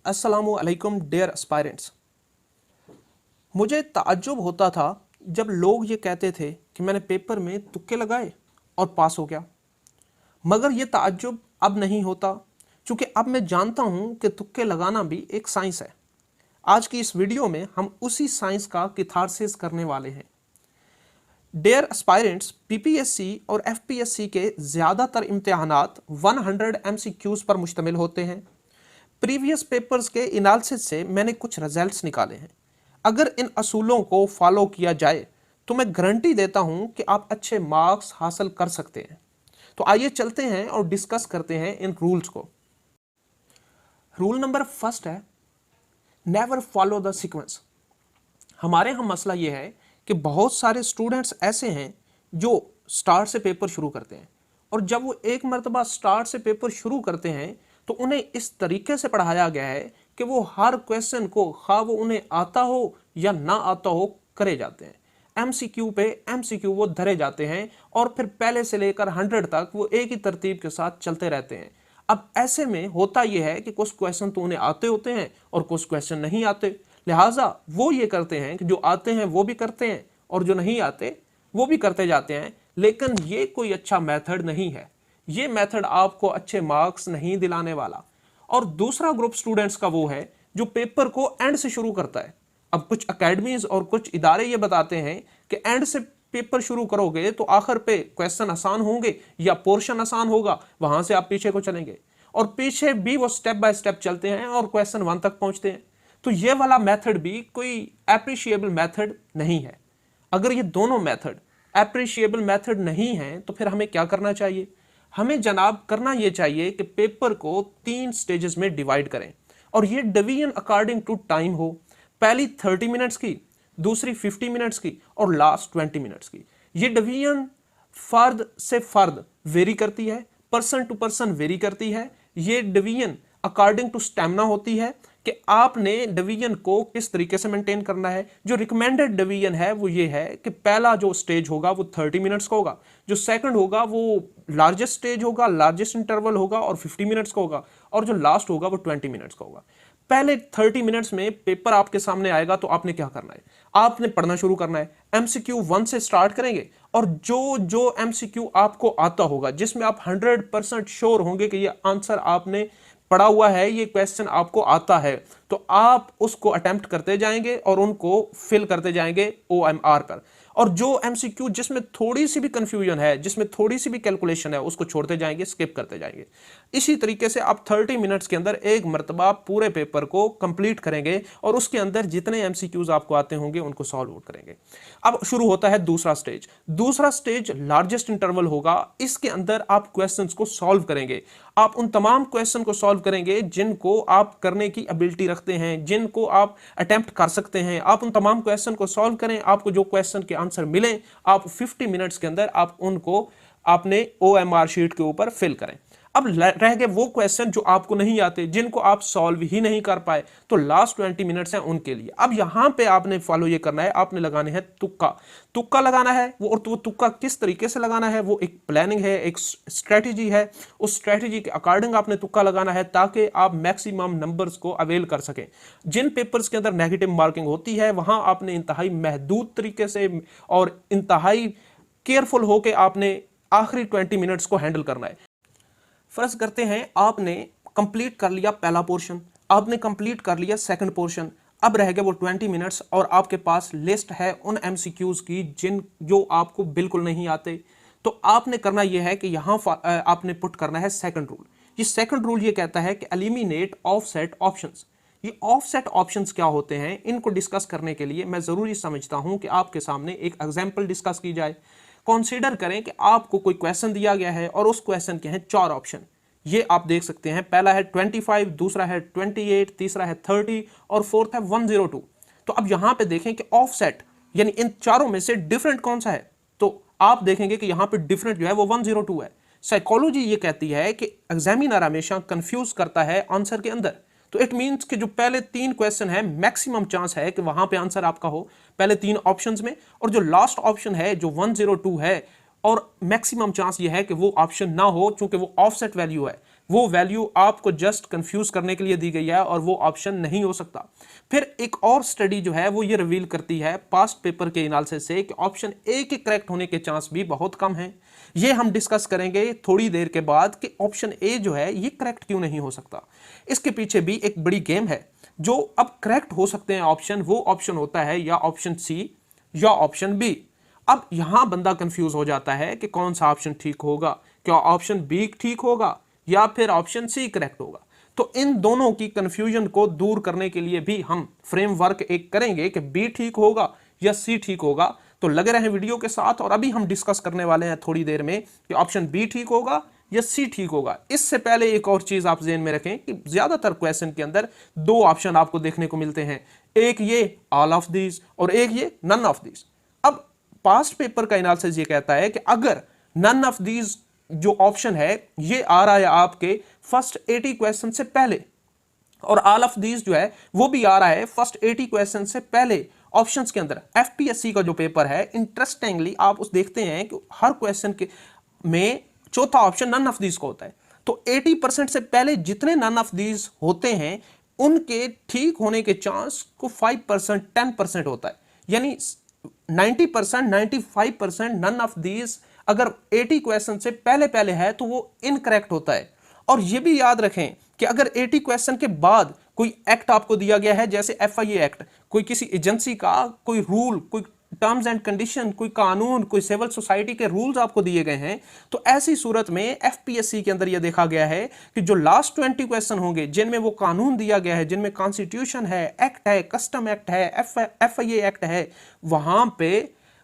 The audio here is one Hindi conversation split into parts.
अस्सलामु अलैकुम डियर एस्पायरेंट्स। मुझे ताज्जुब होता था जब लोग ये कहते थे कि मैंने पेपर में तुक्के लगाए और पास हो गया। मगर ये ताज्जुब अब नहीं होता, क्योंकि अब मैं जानता हूँ कि तुक्के लगाना भी एक साइंस है। आज की इस वीडियो में हम उसी साइंस का किथारसिस करने वाले हैं। डियर एस्पायरेंट्स, पीपीएससी और एफपीएससी के ज़्यादातर इम्तिहानात 100 एमसीक्यूज़ पर मुश्तमिल होते हैं। प्रीवियस पेपर्स के एनालिसिस से मैंने कुछ रिजल्ट्स निकाले हैं। अगर इन असूलों को फॉलो किया जाए तो मैं गारंटी देता हूं कि आप अच्छे मार्क्स हासिल कर सकते हैं। तो आइए चलते हैं और डिस्कस करते हैं इन रूल्स को। रूल नंबर फर्स्ट है नेवर फॉलो द सीक्वेंस। हमारे यहाँ मसला यह है कि बहुत सारे स्टूडेंट्स ऐसे हैं जो स्टार्ट से पेपर शुरू करते हैं, और जब वो एक मरतबा स्टार्ट से पेपर शुरू करते हैं तो उन्हें इस तरीके से पढ़ाया गया है कि वो हर क्वेश्चन को, खा वो उन्हें आता हो या ना आता हो, करे जाते हैं। एमसीक्यू पे एमसीक्यू वो धरे जाते हैं और फिर पहले से लेकर 100 तक वो एक ही तरतीब के साथ चलते रहते हैं। अब ऐसे में होता यह है कि कुछ क्वेश्चन तो उन्हें आते होते हैं और कुछ क्वेश्चन नहीं आते, लिहाजा वो ये करते हैं कि जो आते हैं वो भी करते हैं और जो नहीं आते वो भी करते जाते हैं। लेकिन ये कोई अच्छा मेथड नहीं है, ये मेथड आपको अच्छे मार्क्स नहीं दिलाने वाला। और दूसरा ग्रुप स्टूडेंट्स का वो है जो पेपर को एंड से शुरू करता है। अब कुछ एकेडमीज और कुछ इदारे ये बताते हैं कि एंड से पेपर शुरू करोगे तो आखिर पे क्वेश्चन आसान होंगे या पोर्शन आसान होगा, वहां से आप पीछे को चलेंगे, और पीछे भी वो स्टेप बाय स्टेप चलते हैं और क्वेश्चन 1 तक पहुंचते हैं। तो ये वाला मेथड भी कोई एप्रिशिएबल मेथड नहीं है। अगर ये दोनों मेथड एप्रिशिएबल मेथड नहीं है तो फिर हमें क्या करना चाहिए? हमें जनाब करना यह चाहिए कि पेपर को 3 स्टेजेस में डिवाइड करें, और ये डिवीजन अकॉर्डिंग टू टाइम हो। पहली 30 मिनट्स की, दूसरी 50 मिनट्स की और लास्ट 20 मिनट्स की। ये डिवीजन फर्द से फर्द वेरी करती है, पर्सन टू पर्सन वेरी करती है। ये डिवीजन अकॉर्डिंग टू स्टेमिना होती है कि आपने डिवीजन को किस तरीके से मेंटेन करना है। जो रिकमेंडेड डिवीजन है वो ये है कि पहला जो स्टेज होगा वो 30 मिनट्स का होगा, जो सेकंड होगा वो लार्जेस्ट स्टेज होगा, लार्जेस्ट इंटरवल होगा और 50 मिनट्स का होगा, और जो लास्ट होगा वो 20 मिनट्स का होगा। पहले 30 मिनट्स में पेपर आपके सामने आएगा तो आपने क्या करना है? आपने पढ़ना शुरू करना है। एमसीक्यू 1 से स्टार्ट करेंगे, और जो जो एमसीक्यू आपको आता होगा, जिसमें आप 100% श्योर होंगे कि ये आंसर आपने पढ़ा हुआ है, ये क्वेश्चन आपको आता है, तो आप उसको अटेम्प्ट करते जाएंगे और उनको फिल करते जाएंगे OMR पर। और जो एमसीक्यू जिसमें थोड़ी सी भी कंफ्यूजन है, जिसमें थोड़ी सी भी कैलकुलेशन है, उसको छोड़ते जाएंगे, स्किप करते जाएंगे। इसी तरीके से आप 30 मिनट्स के अंदर एक मरतबा पूरे पेपर को कंप्लीट करेंगे और उसके अंदर जितने एमसीक्यूज आपको आते होंगे उनको सॉल्व आउट करेंगे। अब शुरू होता है दूसरा स्टेज। दूसरा स्टेज लार्जेस्ट इंटरवल होगा। इसके अंदर आप क्वेश्चंस को सॉल्व करेंगे। आप उन तमाम क्वेश्चन को सॉल्व करेंगे जिनको आप करने की एबिलिटी रखते हैं, जिनको आप अटेम्प्ट कर सकते हैं। आप उन तमाम क्वेश्चन को सॉल्व करें। आपको जो क्वेश्चन के आंसर मिले, आप 50 मिनट्स के अंदर आप उनको आपने OMR शीट के ऊपर फिल करें। अब रह गए वो क्वेश्चन जो आपको नहीं आते, जिनको आप सॉल्व ही नहीं कर पाए, तो लास्ट 20 मिनट्स हैं उनके लिए। अब यहां पे आपने फॉलो ये करना है, आपने लगाने हैं तुक्का। तुक्का लगाना है वो, और वो तुक्का किस तरीके से लगाना है, वो एक प्लानिंग है, एक स्ट्रेटेजी है। उस स्ट्रेटेजी के अकॉर्डिंग आपने तुक्का लगाना है ताकि आप मैक्सिमम नंबर्स को अवेल कर सकें। जिन पेपर्स के अंदर नेगेटिव मार्किंग होती है वहां आपने इंतहाई महदूद तरीके से और इंतहाई केयरफुल होकर आपने आखिरी 20 मिनट्स को हैंडल करना है। फर्ज करते हैं आपने कंप्लीट कर लिया पहला पोर्शन, आपने कंप्लीट कर लिया सेकंड पोर्शन, अब रह गए वो 20 मिनट्स, और आपके पास लिस्ट है उन एमसीक्यूज की जो आपको बिल्कुल नहीं आते। तो आपने करना यह है कि यहां आपने पुट करना है सेकंड रूल। ये सेकंड रूल ये कहता है कि एलिमिनेट ऑफसेट ऑप्शंस। ये ऑफसेट ऑप्शंस क्या होते हैं, इनको डिस्कस करने के लिए मैं जरूरी समझता हूं कि आपके सामने एक एग्जाम्पल डिस्कस की जाए। कंसीडर करें कि आपको कोई क्वेश्चन दिया गया है और उस क्वेश्चन के हैं 4 ऑप्शन। ये आप देख सकते हैं, पहला है 25, दूसरा है 28, तीसरा है 30 और फोर्थ है 102। तो अब यहां पे देखें कि ऑफसेट यानी इन चारों में से डिफरेंट कौन सा है, तो आप देखेंगे कि यहां पे डिफरेंट जो है वो 102 है। साइकोलॉजी ये कहती है कि एग्जामिनर हमेशा कंफ्यूज करता है आंसर के अंदर। तो इट मींस कि जो पहले 3 क्वेश्चन है मैक्सिमम चांस है कि वहां पे आंसर आपका हो पहले 3 ऑप्शंस में, और जो लास्ट ऑप्शन है जो 102 है, और मैक्सिमम चांस ये है कि वो ऑप्शन ना हो क्योंकि वो ऑफसेट वैल्यू है। वो वैल्यू आपको जस्ट कंफ्यूज करने के लिए दी गई है और वो ऑप्शन नहीं हो सकता। फिर एक और स्टडी जो है वो ये रिवील करती है पास्ट पेपर के एनालिसिस से कि ऑप्शन ए के करेक्ट होने के चांस भी बहुत कम हैं। ये हम डिस्कस करेंगे थोड़ी देर के बाद कि ऑप्शन ए जो है ये करेक्ट क्यों नहीं हो सकता। इसके पीछे भी एक बड़ी गेम है। जो अब करेक्ट हो सकते हैं ऑप्शन, वो ऑप्शन होता है या ऑप्शन सी या ऑप्शन बी। अब यहां बंदा कंफ्यूज हो जाता है कि कौन सा ऑप्शन ठीक होगा, क्या ऑप्शन बी ठीक होगा या फिर ऑप्शन सी करेक्ट होगा। तो इन दोनों की कंफ्यूजन को दूर करने के लिए भी हम फ्रेमवर्क एक करेंगे कि बी ठीक होगा या सी ठीक होगा। तो लगे रहें वीडियो के साथ, और अभी हम डिस्कस करने वाले हैं थोड़ी देर में कि ऑप्शन बी ठीक होगा या सी ठीक होगा। इससे पहले एक और चीज आप ज़हन में रखें कि ज्यादातर क्वेश्चन के अंदर दो ऑप्शन आपको देखने को मिलते हैं, एक ये ऑल ऑफ दीज और एक ये नन ऑफ दीज। अब पास्ट पेपर का एनालिसिस ये कहता है कि अगर नन ऑफ दीज जो ऑप्शन है ये आ रहा है आपके फर्स्ट 80 क्वेश्चन से पहले, और ऑल ऑफ दीज जो है वो भी आ रहा है फर्स्ट 80 क्वेश्चन से पहले ऑप्शंस के अंदर, एफपीएससी का जो पेपर है, इंटरेस्टिंगली आप उस देखते हैं कि हर क्वेश्चन के में चौथा ऑप्शन नन ऑफ दीज का होता है। तो 80% से पहले जितने नन ऑफ दीज होते हैं उनके ठीक होने के चांस को 5% 10% होता है। यानी 90% 95% नन ऑफ दीज अगर 80 क्वेश्चन से पहले पहले है तो वो इनकरेक्ट होता है। और ये भी याद रखें कि अगर 80 क्वेश्चन के बाद कोई एक्ट आपको दिया गया है, जैसे एफआईए एक्ट, कोई किसी एजेंसी का कोई रूल, कोई टर्म्स एंड कंडीशन, कोई कानून, कोई सिविल सोसाइटी के रूल्स आपको दिए गए हैं, तो ऐसी सूरत में एफपीएससी के अंदर यह देखा गया है कि जो लास्ट 20 क्वेश्चन होंगे जिनमें वो कानून दिया गया है, जिनमें कॉन्स्टिट्यूशन है, एक्ट है, कस्टम एक्ट है, एफआईए एक्ट है, वहां पे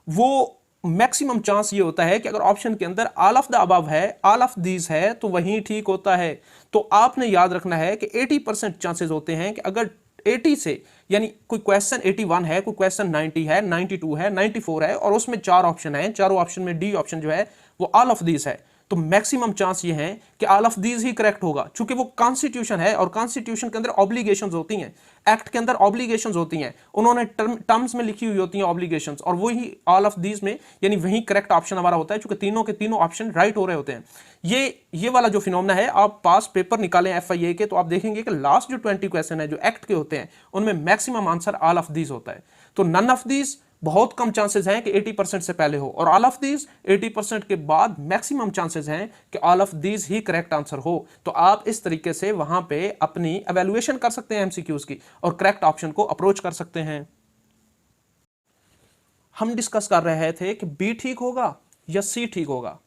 वो मैक्सिमम चांस ये होता है कि अगर ऑप्शन के अंदर ऑल ऑफ द अबव है, ऑल ऑफ दीज है, तो वही ठीक होता है। तो आपने याद रखना है कि 80% चांसेस होते हैं कि अगर 80 से, यानी कोई क्वेश्चन 81 है, कोई क्वेश्चन 90 है, 92 है, 94 है और उसमें 4 ऑप्शन है, चारों ऑप्शन में डी ऑप्शन जो है वो ऑल ऑफ दीज है, तो मैक्सिमम चांस ये है कि all of these he correct होगा। चूंकि वो कॉन्स्टिट्यूशन है और कॉन्स्टिट्यूशन के अंदर ऑब्लिगेशंस होती हैं, एक्ट के अंदर ऑब्लिगेशंस होती हैं, उन्होंने टर्म्स में लिखी हुई होती हैं ऑब्लिगेशंस, और वही ऑल ऑफ दीज में, यानी वही करेक्ट ऑप्शन हमारा होता है, चूंकि तीनों के तीनों ऑप्शन राइट हो रहे होते हैं। ये वाला जो फिनोमेना है, आप पास पेपर निकालें एफआईए के तो आप देखेंगे कि लास्ट जो 20 क्वेश्चन है जो एक्ट के होते हैं उनमें maximum answer all of these होता है। तो नन ऑफ दीज बहुत कम चांसेस हैं कि 80% से पहले हो, और ऑल ऑफ दीज 80% के बाद मैक्सिमम चांसेस हैं कि all of these he correct answer हो। तो आप इस तरीके से वहां पे अपनी एवेल्युएशन कर सकते हैं एमसीक्यूज की और करेक्ट ऑप्शन को अप्रोच कर सकते हैं। हम डिस्कस कर रहे थे कि बी ठीक होगा या सी ठीक होगा।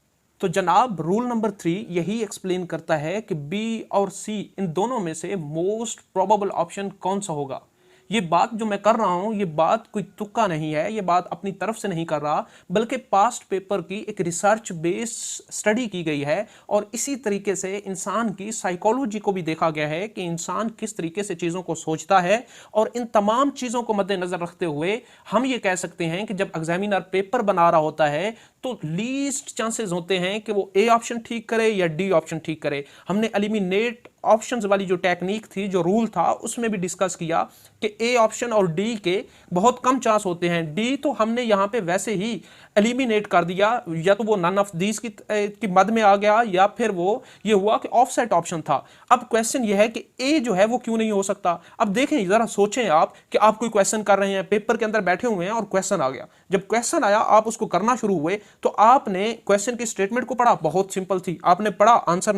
तो जनाब रूल नंबर 3 यही एक्सप्लेन करता है कि बी और सी इन दोनों में से मोस्ट प्रोबेबल ऑप्शन कौन सा होगा। ये बात जो मैं कर रहा हूं, ये बात कोई तुक्का नहीं है, ये बात अपनी तरफ से नहीं कर रहा, बल्कि पास्ट पेपर की एक रिसर्च बेस्ड स्टडी की गई है। और इसी तरीके से इंसान की साइकोलॉजी को भी देखा गया है कि इंसान किस तरीके से चीज़ों को सोचता है, और इन तमाम चीज़ों को मद्देनजर रखते हुए हम ये कह सकते हैं कि जब एग्जामिनर पेपर बना रहा होता है तो लीस्ट चांसेस होते हैं कि वो ए ऑप्शन ठीक करे या डी ऑप्शन ठीक करे। हमने एलिमिनेट ऑप्शंस वाली जो टेक्निक थी, जो रूल था, उसमें भी डिस्कस किया कि ए ऑप्शन और डी के बहुत कम चांस होते हैं। डी तो हमने यहां पे वैसे ही एलिमिनेट कर दिया, या तो वो नन ऑफ दीज की मद में आ गया या फिर वो ये हुआ कि ऑफसेट ऑप्शन था। अब क्वेश्चन ये है कि ए जो है वो क्यों नहीं हो सकता। अब देखें, जरा सोचें आप कि आप कोई क्वेश्चन कर रहे हैं, पेपर के अंदर बैठे हुए हैं और क्वेश्चन आ गया। जब क्वेश्चन आया आप उसको करना शुरू हुए तो आपने क्वेश्चन की स्टेटमेंट को पढ़ा, बहुत सिंपल थी, आपने पढ़ा, आंसर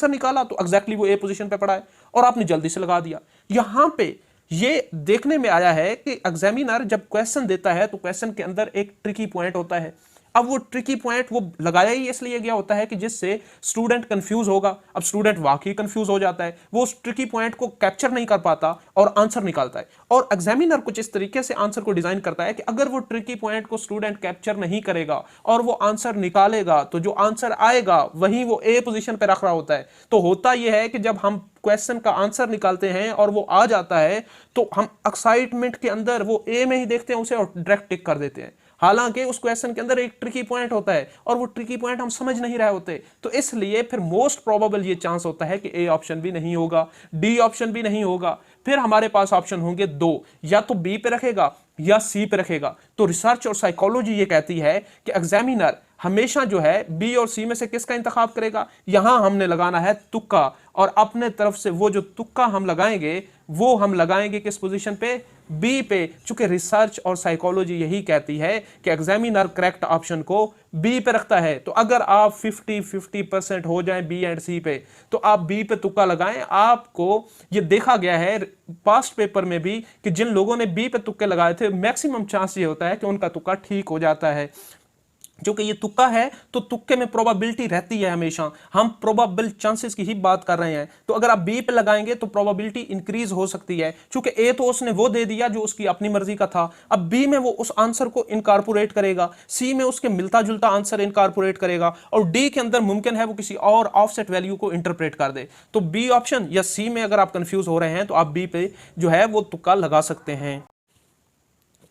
निकाला तो एग्जैक्टली वो ए पोजीशन पे पड़ा है और आपने जल्दी से लगा दिया। यहां पे ये देखने में आया है कि एग्जामिनर जब क्वेश्चन देता है तो क्वेश्चन के अंदर एक ट्रिकी पॉइंट होता है। अब वो ट्रिकी पॉइंट वो लगाया ही इसलिए गया होता है कि जिससे स्टूडेंट कंफ्यूज होगा। अब स्टूडेंट वाकई कंफ्यूज हो जाता है, वो उस ट्रिकी पॉइंट को कैप्चर नहीं कर पाता और आंसर निकालता है। और एग्जामिनर कुछ इस तरीके से आंसर को डिजाइन करता है कि अगर वो ट्रिकी पॉइंट को स्टूडेंट कैप्चर नहीं करेगा और वो आंसर निकालेगा तो जो आंसर आएगा वही वो ए पोजीशन पे रख रहा होता है। तो होता यह है कि जब हम क्वेश्चन का आंसर निकालते हैं और वो आ जाता है तो हम एक्साइटमेंट के अंदर वो ए में ही देखते हैं उसे और डायरेक्ट टिक कर देते हैं। हालांकि उस क्वेश्चन के अंदर एक ट्रिकी पॉइंट होता है और वो ट्रिकी पॉइंट हम समझ नहीं रहे होते, तो इसलिए फिर मोस्ट प्रोबेबल ये चांस होता है कि ए ऑप्शन भी नहीं होगा, डी ऑप्शन भी नहीं होगा। फिर हमारे पास ऑप्शन होंगे दो, या तो बी पे रखेगा या सी पे रखेगा। तो रिसर्च और साइकोलॉजी ये कहती है कि एग्जामिनर हमेशा जो है बी और सी में से किसका इंतखाब करेगा। यहां हमने लगाना है तुक्का, और अपने तरफ से वो जो तुक्का हम लगाएंगे वो हम लगाएंगे किस पोजीशन पे, बी पे। चूंकि रिसर्च और साइकोलॉजी यही कहती है कि एग्जामिनर करेक्ट ऑप्शन को बी पे रखता है। तो अगर आप 50-50% हो जाएं बी एंड सी पे, तो आप बी पे तुक्का लगाएं। आपको ये देखा गया है पास्ट पेपर में भी कि जिन लोगों ने बी पे तुक्के लगाए थे, मैक्सिमम चांस ये होता है कि उनका तुक्का ठीक हो जाता है। जो कि ये तुक्का है तो तुक्के में प्रोबेबिलिटी रहती है हमेशा, हम प्रोबेबल चांसेस की ही बात कर रहे हैं। तो अगर आप बी पे लगाएंगे तो प्रोबेबिलिटी इंक्रीज हो सकती है, क्योंकि ए तो उसने वो दे दिया जो उसकी अपनी मर्जी का था। अब बी में वो उस आंसर को इनकॉर्पोरेट करेगा, सी में उसके मिलता जुलता आंसर इनकॉर्पोरेट करेगा, और डी के अंदर मुमकिन है वो किसी और ऑफसेट वैल्यू को इंटरप्रेट कर दे। तो बी ऑप्शन या सी में अगर आप कंफ्यूज हो रहे हैं तो आप बी पे जो है वो तुक्का लगा सकते हैं।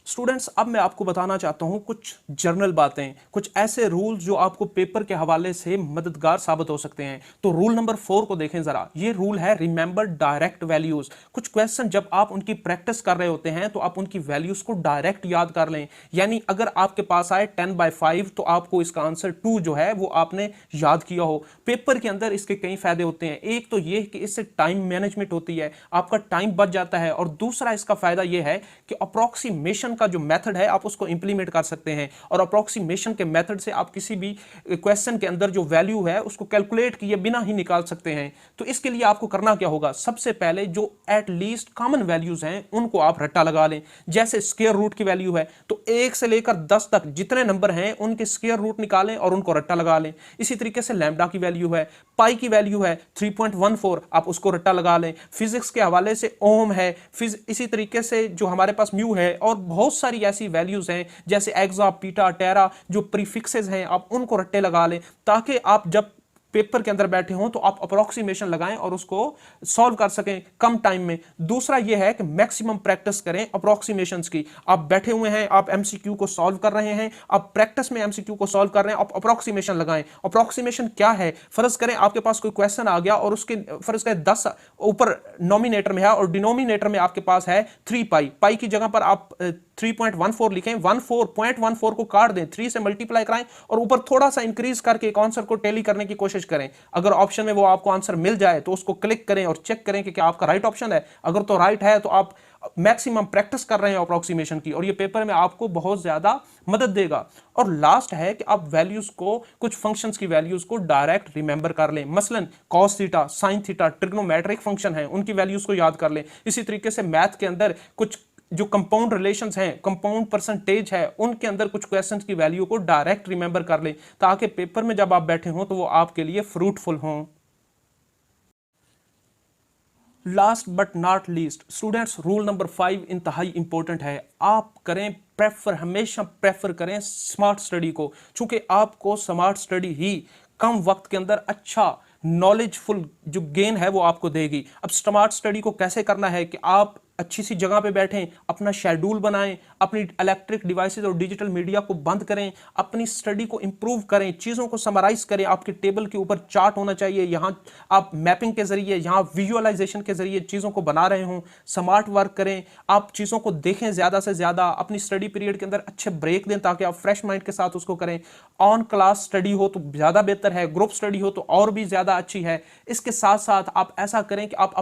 स्टूडेंट्स, अब मैं आपको बताना चाहता हूं कुछ जर्नल बातें, कुछ ऐसे रूल्स जो आपको पेपर के हवाले से मददगार साबित हो सकते हैं। तो रूल नंबर 4 को देखें जरा। ये रूल है रिमेंबर डायरेक्ट वैल्यूज। कुछ क्वेश्चन जब आप उनकी प्रैक्टिस कर रहे होते हैं तो आप उनकी वैल्यूज को डायरेक्ट याद कर लें। यानी अगर आपके पास आए 10/5 तो आपको इसका आंसर 2 जो है वो आपने याद किया हो। पेपर के अंदर इसके कई फायदे होते हैं। एक तो ये कि इससे टाइम मैनेजमेंट होती है, आपका टाइम बच जाता है, और दूसरा इसका फायदा यह है कि अप्रोक्सीमेशन का जो मेथड है आप उसको इंप्लीमेंट कर सकते हैं, और अप्रोक्सीमेशन के मेथड से आप किसी भी क्वेश्चन के अंदर जो वैल्यू है उसको कैलकुलेट किए बिना ही निकाल सकते हैं। तो इसके लिए आपको करना क्या होगा, सबसे पहले जो एटलीस्ट कॉमन वैल्यूज हैं उनको आप रट्टा लगा लें। जैसे स्क्वायर रूट की वैल्यू है तो 1 से लेकर 10 तक जितने नंबर हैं उनके स्क्वायर रूट निकालें और उनको रट्टा लगा लें। इसी तरीके से लैम्डा की वैल्यू है, पाई की वैल्यू है 3.14, आप उसको रट्टा लगा लें। फिजिक्स के हवाले से ओम है, इसी तरीके से जो हमारे पास म्यू है, और बहुत सारी ऐसी वैल्यूज हैं जैसे एक्सा, पीटा, टेरा, जो प्रीफिक्सेस हैं आप उनको रट्टे लगा लें, ताकि आप जब पेपर के अंदर बैठे हों तो आप अप्रोक्सीमेशन लगाएं और उसको सॉल्व कर सकें कम टाइम में। दूसरा यह है कि मैक्सिमम प्रैक्टिस करें अप्रोक्सीमेशंस की। आप बैठे हुए हैं, आप एमसीक्यू को सॉल्व कर रहे हैं, आप प्रैक्टिस में एमसीक्यू को सॉल्व कर रहे हैं, आप अप्रोक्सीमेशन लगाएं। अप्रोक्सीमेशन क्या है, फर्ज करें आपके पास कोई क्वेश्चन आ गया और उसके फर्ज करें 10 ऊपर नॉमिनेटर में है और डिनोमिनेटर में आपके पास है 3 पाई। पाई की जगह पर आप 3.14 लिखें, 14.14 को काट दें, 3 से मल्टीप्लाई कराएं और ऊपर थोड़ा सा इंक्रीज करके एक आंसर को टैली करने की कोशिश करें। अगर ऑप्शन में वो आपको आंसर मिल जाए तो उसको क्लिक करें और चेक करें कि क्या आपका राइट ऑप्शन है। अगर तो राइट है तो आप मैक्सिमम प्रैक्टिस कर रहे हैं अप्रोक्सीमेशन की, और ये पेपर में आपको बहुत ज्यादा मदद देगा। और लास्ट है कि आप वैल्यूज को, कुछ फंक्शंस की वैल्यूज को डायरेक्ट रिमेंबर कर लें। मसलन cos theta, sine theta, trigonometric function है, उनकी वैल्यूज को याद कर लें। इसी तरीके से मैथ के अंदर कुछ जो कंपाउंड रिलेशंस हैं, कंपाउंड परसेंटेज है, उनके अंदर कुछ क्वेश्चंस की वैल्यू को डायरेक्ट रिमेंबर कर लें, ताकि पेपर में जब आप बैठे हों तो वो आपके लिए फ्रूटफुल हों। Last but not least students, rule number 5 इंतहाई इंपॉर्टेंट है। आप करें प्रेफर, हमेशा प्रेफर करें स्मार्ट स्टडी को, क्योंकि आपको स्मार्ट स्टडी ही कम वक्त के अंदर अच्छा नॉलेजफुल जो गेन है वो आपको देगी। अब स्मार्ट स्टडी को कैसे करना है कि आप अच्छी सी जगह पे बैठें, अपना शेड्यूल बनाएं, अपनी इलेक्ट्रिक डिवाइसेस और डिजिटल मीडिया को बंद करें, अपनी स्टडी को इंप्रूव करें, चीज़ों को समराइज करें। आपके टेबल के ऊपर चार्ट होना चाहिए, यहाँ आप मैपिंग के जरिए, यहाँ विजुअलाइजेशन के जरिए चीज़ों को बना रहे हों। स्मार्ट वर्क करें, आप चीज़ों को देखें ज़्यादा से ज़्यादा, अपनी स्टडी पीरियड के अंदर अच्छे ब्रेक दें ताकि आप फ्रेश माइंड के साथ उसको करें। ऑन क्लास स्टडी हो तो ज़्यादा बेहतर है, ग्रुप स्टडी हो तो और भी ज़्यादा अच्छी है। इसके साथ साथ आप ऐसा करें कि आप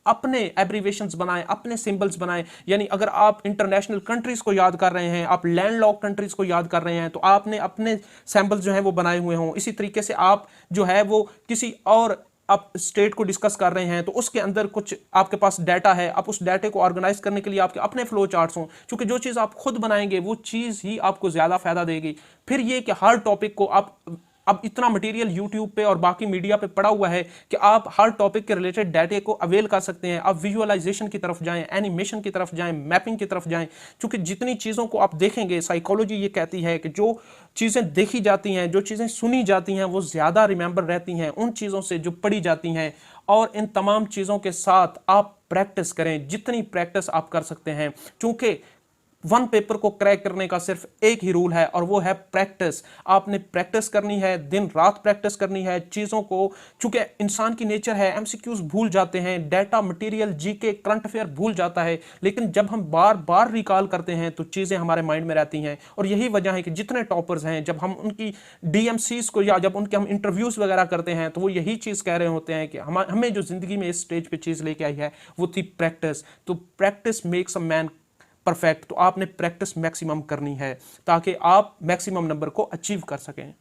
अपने एब्रीवेशंस बनाएं, अपने सिंबल्स बनाएं। यानी अगर आप इंटरनेशनल कंट्रीज को याद कर रहे हैं, आप लैंडलॉक कंट्रीज को याद कर रहे हैं, तो आपने अपने सैंबल्स जो हैं वो बनाए हुए हों। इसी तरीके से आप जो है वो किसी और आप स्टेट को डिस्कस कर रहे हैं तो उसके अंदर कुछ आपके पास डाटा है, आप उस डाटे को ऑर्गेनाइज करने के लिए आपके अपने फ्लो चार्ट्स हों, क्योंकि जो चीज़ आप खुद बनाएंगे वो चीज़ ही आपको ज़्यादा फायदा देगी। फिर ये कि हर टॉपिक को आप, अब इतना मटेरियल यूट्यूब पे और बाकी मीडिया पे पड़ा हुआ है कि आप हर टॉपिक के रिलेटेड डाटे को अवेल कर सकते हैं। आप विजुअलाइजेशन की तरफ जाएं, एनिमेशन की तरफ जाएं, मैपिंग की तरफ जाएं, क्योंकि जितनी चीज़ों को आप देखेंगे, साइकोलॉजी ये कहती है कि जो चीज़ें देखी जाती हैं, जो चीज़ें सुनी जाती हैं, वो ज़्यादा रिमेंबर रहती हैं उन चीज़ों से जो पढ़ी जाती हैं। और इन तमाम चीज़ों के साथ आप प्रैक्टिस करें, जितनी प्रैक्टिस आप कर सकते हैं, क्योंकि वन पेपर को क्रैक करने का सिर्फ एक ही रूल है और वो है प्रैक्टिस। आपने प्रैक्टिस करनी है, दिन रात प्रैक्टिस करनी है चीज़ों को। चूंकि इंसान की नेचर है, एमसीक्यूज भूल जाते हैं, data material GK current affair भूल जाता है, लेकिन जब हम बार बार रिकॉल करते हैं तो चीज़ें हमारे माइंड में रहती हैं। और यही वजह है कि जितने टॉपर्स हैं, जब हम उनकी डीएमसीज को या जब उनके हम इंटरव्यूज वगैरह करते हैं तो वो यही चीज़ कह रहे होते हैं कि हमें जो जिंदगी में इस स्टेज पे चीज़ लेके आई है वो थी प्रैक्टिस। तो practice makes a man perfect. तो आपने प्रैक्टिस मैक्सिमम करनी है ताकि आप मैक्सिमम नंबर को अचीव कर सकें।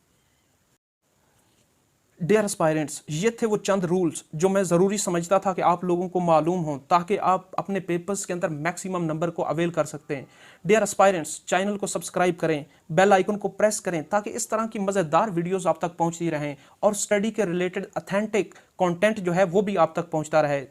डियर एस्पायरेंट्स, ये थे वो चंद रूल्स जो मैं ज़रूरी समझता था कि आप लोगों को मालूम हो ताकि आप अपने पेपर्स के अंदर मैक्सिमम नंबर को अवेल कर सकते हैं। डियर एस्पायरेंट्स, चैनल को सब्सक्राइब करें, बेल आइकन को प्रेस करें ताकि इस तरह की मज़ेदार वीडियोस आप तक पहुंचती रहें और स्टडी के रिलेटेड ऑथेंटिक कंटेंट जो है वो भी आप तक पहुंचता रहे।